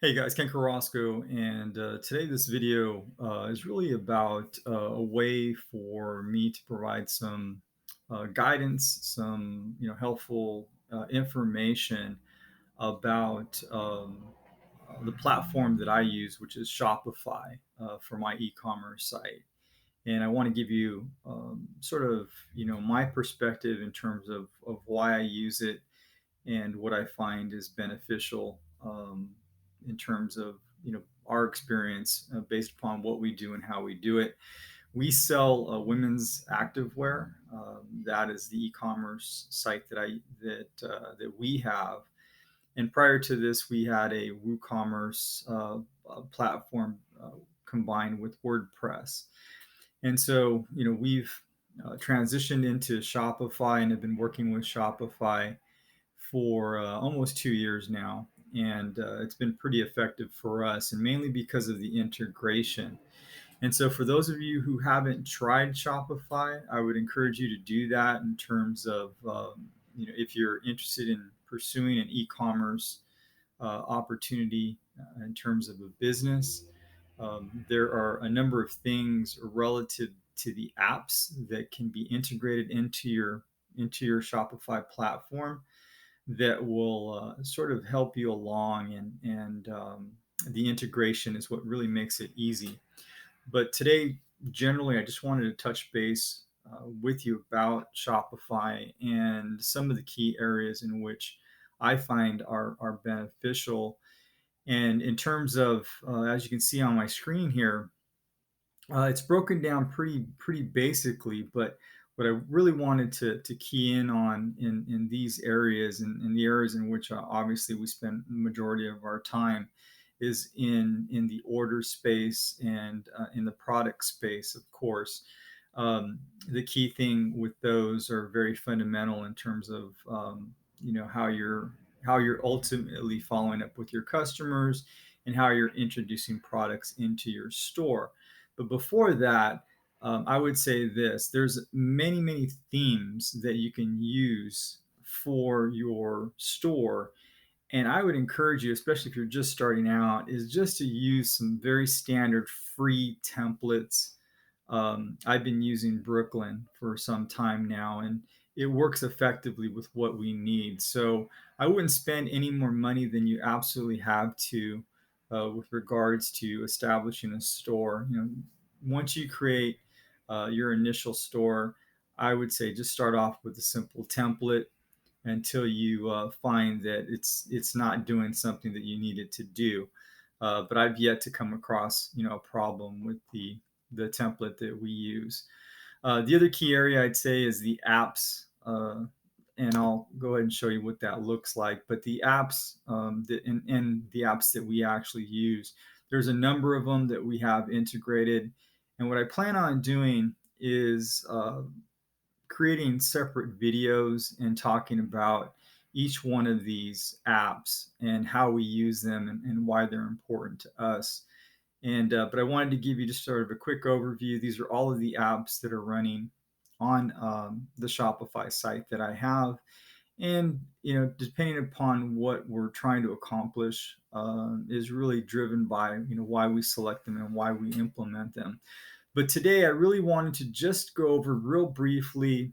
Hey guys, Ken Carrasco, and today this video is really about a way for me to provide some guidance, some helpful information about the platform that I use, which is Shopify for my e-commerce site. And I want to give you sort of my perspective in terms of why I use it and what I find is beneficial in terms of our experience based upon what we do and how we do it. We sell women's activewear. That is the e-commerce site that we have. And prior to this, we had a WooCommerce platform combined with WordPress. And so we've transitioned into Shopify and have been working with Shopify for almost 2 years now, and it's been pretty effective for us, and mainly because of the integration. And so, for those of you who haven't tried Shopify, I would encourage you to do that in terms of if you're interested in pursuing an e-commerce opportunity in terms of a business. There are a number of things relative to the apps that can be integrated into your Shopify platform that will sort of help you along, and the integration is what really makes it easy. But today, generally, I just wanted to touch base with you about Shopify and some of the key areas in which I find are beneficial. And in terms of, as you can see on my screen here, it's broken down pretty basically, but what I really wanted to key in on in these areas and in the areas in which obviously we spend the majority of our time is in the order space and in the product space, of course. The key thing with those are very fundamental in terms of how you're ultimately following up with your customers and how you're introducing products into your store. But before that, I would say this: there's many themes that you can use for your store, and I would encourage you, especially if you're just starting out, is just to use some very standard free templates. I've been using Brooklyn for some time now, and it works effectively with what we need. So I wouldn't spend any more money than you absolutely have to with regards to establishing a store. Once you create your initial store, I would say just start off with a simple template until you find that it's not doing something that you need it to do. But I've yet to come across a problem with the template that we use. The other key area I'd say is the apps, and I'll go ahead and show you what that looks like. But the apps and the apps that we actually use, there's a number of them that we have integrated. And what I plan on doing is creating separate videos and talking about each one of these apps and how we use them and why they're important to us. And but I wanted to give you just sort of a quick overview. These are all of the apps that are running on the Shopify site that I have. And depending upon what we're trying to accomplish, is really driven by why we select them and why we implement them. But today, I really wanted to just go over real briefly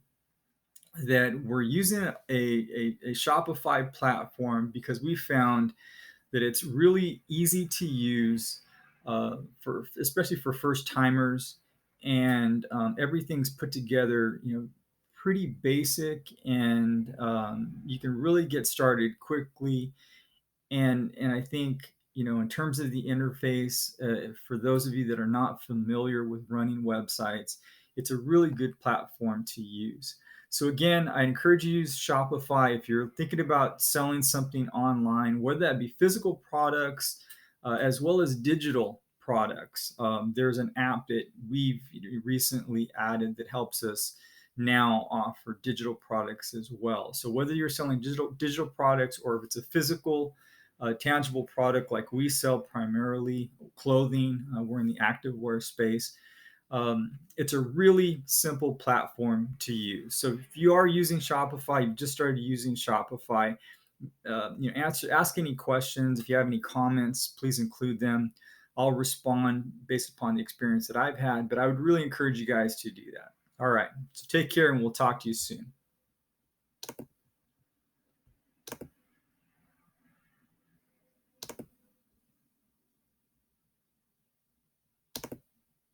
that we're using a Shopify platform because we found that it's really easy to use for especially for first timers, and everything's put together, pretty basic, and you can really get started quickly. And I think in terms of the interface, for those of you that are not familiar with running websites, it's a really good platform to use. So again, I encourage you to use Shopify if you're thinking about selling something online, whether that be physical products as well as digital products. There's an app that we've recently added that helps us now offer digital products as well. So whether you're selling digital products or if it's a physical tangible product like we sell primarily clothing, we're in the activewear space. It's a really simple platform to use. So if you are using Shopify, you've just started using Shopify, ask any questions. If you have any comments, please include them. I'll respond based upon the experience that I've had, but I would really encourage you guys to do that. All right, so take care and we'll talk to you soon.